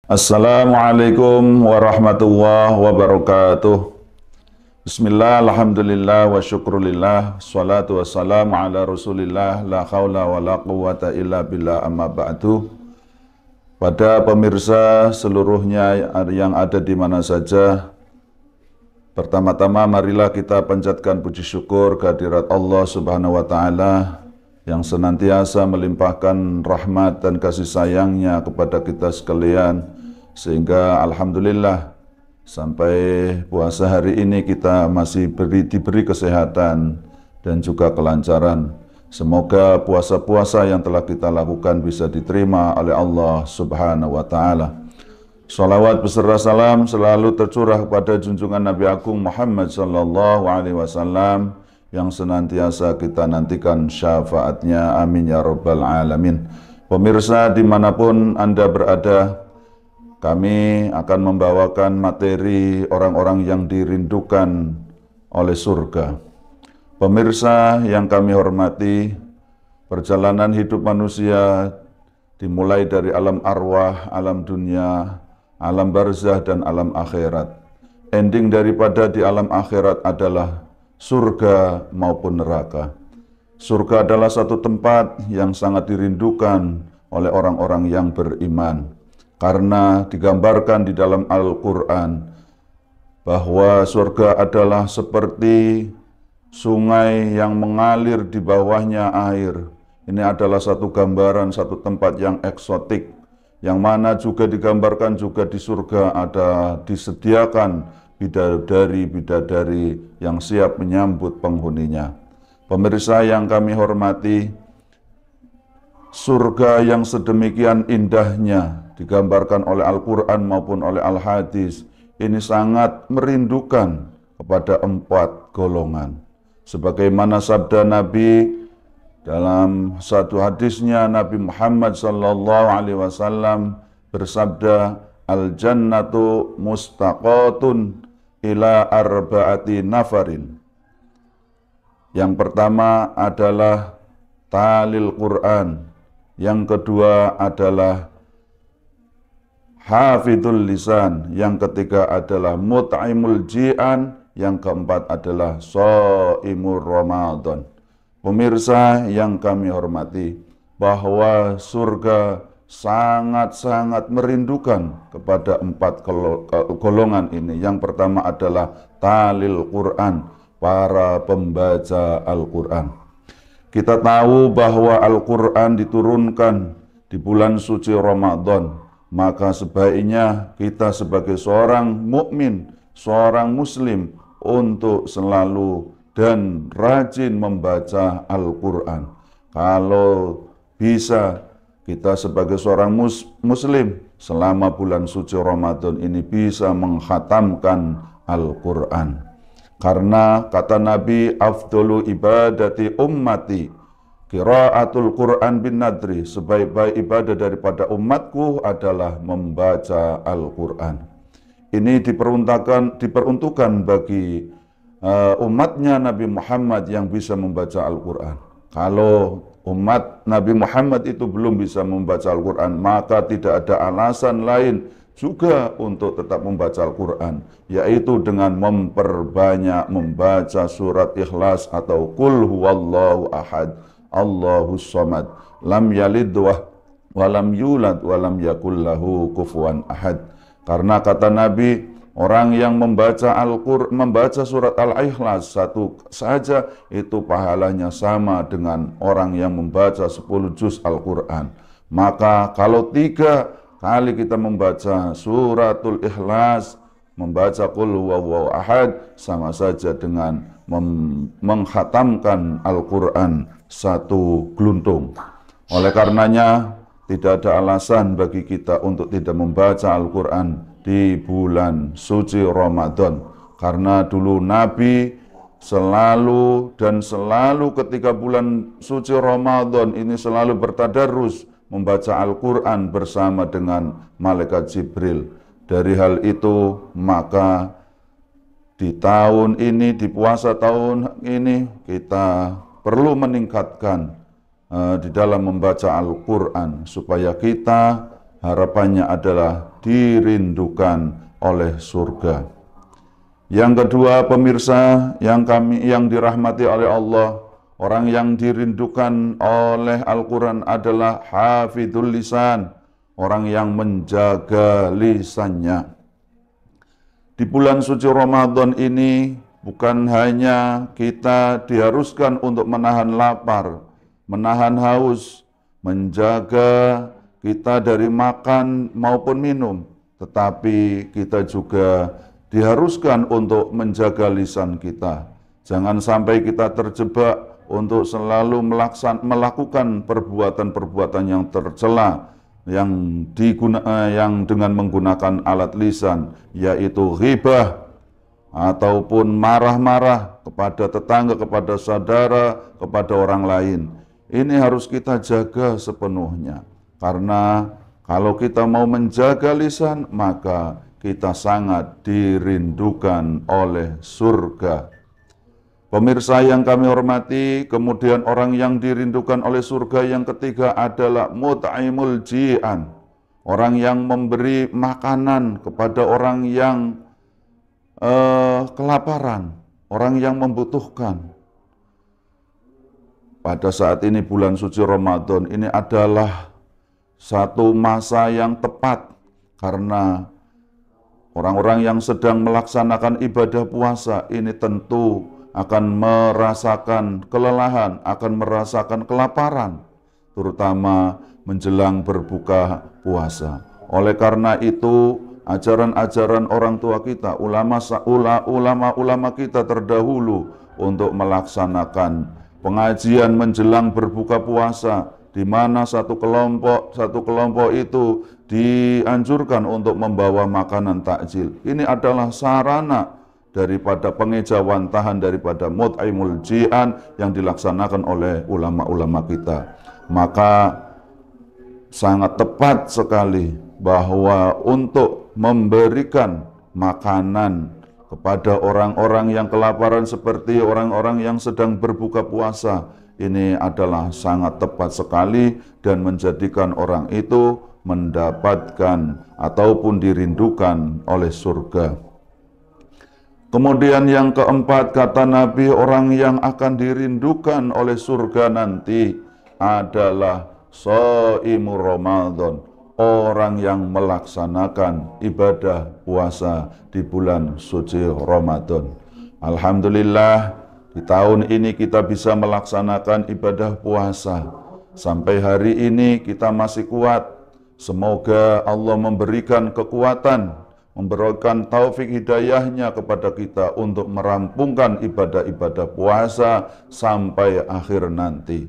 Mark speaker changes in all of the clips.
Speaker 1: Assalamualaikum warahmatullahi wabarakatuh. Bismillah, alhamdulillah, wa syukrulillah, salatu wassalamu ala rasulillah, la khawla wa la quwwata illa billah, amma ba'du. Pada pemirsa seluruhnya yang ada di mana saja, pertama-tama marilah kita panjatkan puji syukur kehadirat Allah Subhanahu wa Ta'ala yang senantiasa melimpahkan rahmat dan kasih sayangnya kepada kita sekalian, sehingga alhamdulillah sampai puasa hari ini kita masih diberi kesehatan dan juga kelancaran. Semoga puasa-puasa yang telah kita lakukan bisa diterima oleh Allah Subhanahu wa Ta'ala. Salawat beserta salam selalu tercurah kepada junjungan Nabi Agung Muhammad sallallahu alaihi wasallam yang senantiasa kita nantikan syafaatnya, amin ya rabbal alamin. Pemirsa dimanapun Anda berada, kami akan membawakan materi orang-orang yang dirindukan oleh surga. Pemirsa yang kami hormati, perjalanan hidup manusia dimulai dari alam arwah, alam dunia, alam barzah, dan alam akhirat. Ending daripada di alam akhirat adalah surga maupun neraka. Surga adalah satu tempat yang sangat dirindukan oleh orang-orang yang beriman, karena digambarkan di dalam Al-Quran bahwa surga adalah seperti sungai yang mengalir di bawahnya air. Ini adalah satu gambaran, satu tempat yang eksotik, yang mana juga digambarkan juga di surga ada disediakan bidadari-bidadari yang siap menyambut penghuninya. Pemirsa yang kami hormati, surga yang sedemikian indahnya digambarkan oleh Al-Quran maupun oleh Al-Hadis ini sangat merindukan kepada 4 golongan. Sebagaimana sabda Nabi dalam satu hadisnya, Nabi Muhammad sallallahu alaihi wasallam bersabda, "Al-jannatu mustaqatun ila arba'ati nafarin." Yang pertama adalah talil Quran, yang kedua adalah hafidul lisan, yang ketiga adalah mut'imul ji'an, yang keempat adalah shaimur Ramadan. Pemirsa yang kami hormati, bahwa surga sangat-sangat merindukan kepada 4 golongan ini. Yang pertama adalah talil Quran, para pembaca Al-Quran. Kita tahu bahwa Al-Quran diturunkan di bulan suci Ramadan, maka sebaiknya kita sebagai seorang mukmin, seorang muslim, untuk selalu dan rajin membaca Al-Quran. Kalau bisa, kita sebagai seorang muslim selama bulan suci Ramadan ini bisa mengkhatamkan Al-Quran. Karena kata Nabi, afdolu ibadati ummati qiraatul Quran bin nadri, sebaik-baik ibadah daripada umatku adalah membaca Al-Quran. Ini diperuntukkan bagi umatnya Nabi Muhammad yang bisa membaca Al-Quran. Kalau umat Nabi Muhammad itu belum bisa membaca Al-Quran, maka tidak ada alasan lain juga untuk tetap membaca Al-Quran, yaitu dengan memperbanyak membaca surat Ikhlas atau Qul huwallahu ahad, Allahus samad, lam yalid wa lam yulad wa lam yakul lahu kufuwan ahad. Karena kata Nabi, orang yang membaca Al-Quran, membaca surat Al-Ikhlas satu saja, itu pahalanya sama dengan orang yang membaca 10 juz Al-Quran. Maka kalau 3 kali kita membaca suratul Ikhlas, membaca Qul huwallahu ahad, sama saja dengan mengkhatamkan Al-Quran satu geluntung. Oleh karenanya, tidak ada alasan bagi kita untuk tidak membaca Al-Quran di bulan suci Ramadan. Karena dulu Nabi selalu ketika bulan suci Ramadan ini selalu bertadarus membaca Al-Quran bersama dengan malaikat Jibril. Dari hal itu, maka di tahun ini, di puasa tahun ini, kita perlu meningkatkan di dalam membaca Al-Quran, supaya kita harapannya adalah dirindukan oleh surga. Yang kedua, pemirsa yang dirahmati oleh Allah, orang yang dirindukan oleh Al-Quran adalah hafidhul lisan, orang yang menjaga lisannya. Di bulan suci Ramadan ini bukan hanya kita diharuskan untuk menahan lapar, menahan haus, menjaga kita dari makan maupun minum, tetapi kita juga diharuskan untuk menjaga lisan kita. Jangan sampai kita terjebak untuk selalu melakukan perbuatan-perbuatan yang tercela, yang dengan menggunakan alat lisan, yaitu ghibah, ataupun marah-marah kepada tetangga, kepada saudara, kepada orang lain. Ini harus kita jaga sepenuhnya, karena kalau kita mau menjaga lisan, maka kita sangat dirindukan oleh surga. Pemirsa yang kami hormati, kemudian orang yang dirindukan oleh surga yang ketiga adalah mut'imul ji'an, orang yang memberi makanan kepada orang yang kelaparan, orang yang membutuhkan. Pada saat ini bulan suci Ramadan ini adalah satu masa yang tepat, karena orang-orang yang sedang melaksanakan ibadah puasa ini tentu akan merasakan kelelahan, akan merasakan kelaparan, terutama menjelang berbuka puasa. Oleh karena itu, ajaran-ajaran orang tua kita, ulama-ulama kita terdahulu untuk melaksanakan pengajian menjelang berbuka puasa, di mana satu kelompok itu dianjurkan untuk membawa makanan takjil. Ini adalah sarana daripada pengejawantahan daripada mut'imul ji'an yang dilaksanakan oleh ulama-ulama kita. Maka sangat tepat sekali bahwa untuk memberikan makanan kepada orang-orang yang kelaparan seperti orang-orang yang sedang berbuka puasa, ini adalah sangat tepat sekali dan menjadikan orang itu mendapatkan ataupun dirindukan oleh surga. Kemudian yang keempat, kata Nabi, orang yang akan dirindukan oleh surga nanti adalah shaimur Ramadan, orang yang melaksanakan ibadah puasa di bulan suci Ramadan. Alhamdulillah, di tahun ini kita bisa melaksanakan ibadah puasa. Sampai hari ini kita masih kuat. Semoga Allah memberikan kekuatan, memberikan taufik hidayahnya kepada kita untuk merampungkan ibadah-ibadah puasa sampai akhir nanti.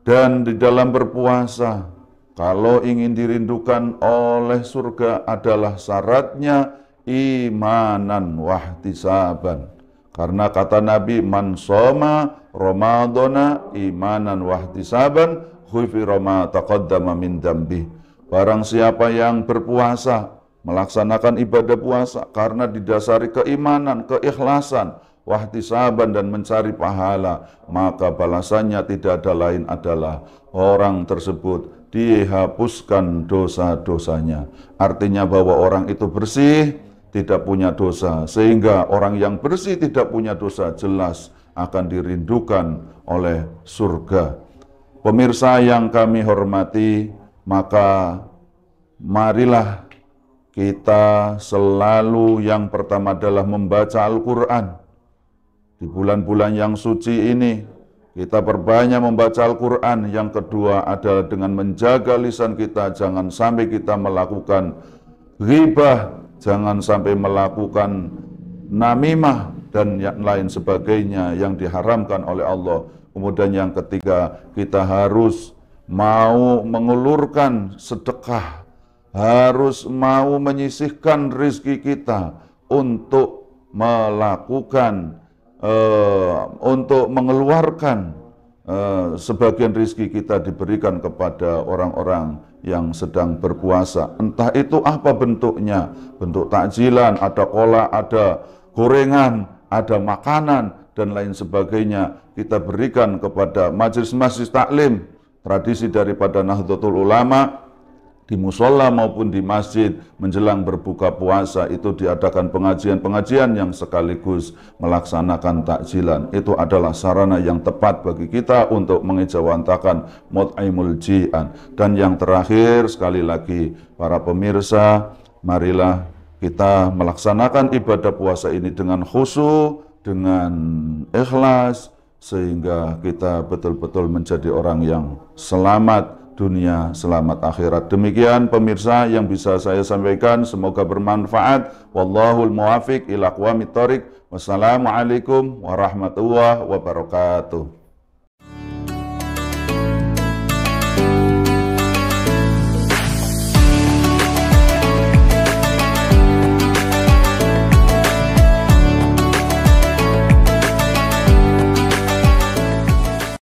Speaker 1: Dan di dalam berpuasa, kalau ingin dirindukan oleh surga adalah syaratnya imanan wahtisaban. Karena kata Nabi, man shoma Ramadana imanan wahtisaban ghufira ma taqaddama min dzambi. Barang siapa yang berpuasa, melaksanakan ibadah puasa karena didasari keimanan, keikhlasan, wahtisaban dan mencari pahala, maka balasannya tidak ada lain adalah orang tersebut dihapuskan dosa-dosanya. Artinya bahwa orang itu bersih, tidak punya dosa, sehingga orang yang bersih tidak punya dosa jelas akan dirindukan oleh surga. Pemirsa yang kami hormati, maka marilah kita selalu yang pertama adalah membaca Al-Quran. Di bulan-bulan yang suci ini, kita perbanyak membaca Al-Quran. Yang kedua adalah dengan menjaga lisan kita, jangan sampai kita melakukan ghibah, jangan sampai melakukan namimah dan yang lain sebagainya yang diharamkan oleh Allah. Kemudian yang ketiga, kita harus mau mengulurkan sedekah, harus mau menyisihkan rezeki kita untuk melakukan, untuk mengeluarkan sebagian rezeki kita diberikan kepada orang-orang yang sedang berpuasa. Entah itu apa bentuknya, bentuk takjilan, ada kolak, ada gorengan, ada makanan, dan lain sebagainya. Kita berikan kepada majelis-majelis taklim, tradisi daripada Nahdlatul Ulama, di musola maupun di masjid menjelang berbuka puasa itu diadakan pengajian-pengajian yang sekaligus melaksanakan takjilan. Itu adalah sarana yang tepat bagi kita untuk mengejawantakan mut'imul ji'an. Dan yang terakhir sekali lagi para pemirsa, marilah kita melaksanakan ibadah puasa ini dengan khusyuk, dengan ikhlas, sehingga kita betul-betul menjadi orang yang selamat dunia, selamat akhirat. Demikian pemirsa yang bisa saya sampaikan, semoga bermanfaat. Wallahul muwafiq ila aqwamit thoriq. Wassalamualaikum warahmatullahi wabarakatuh.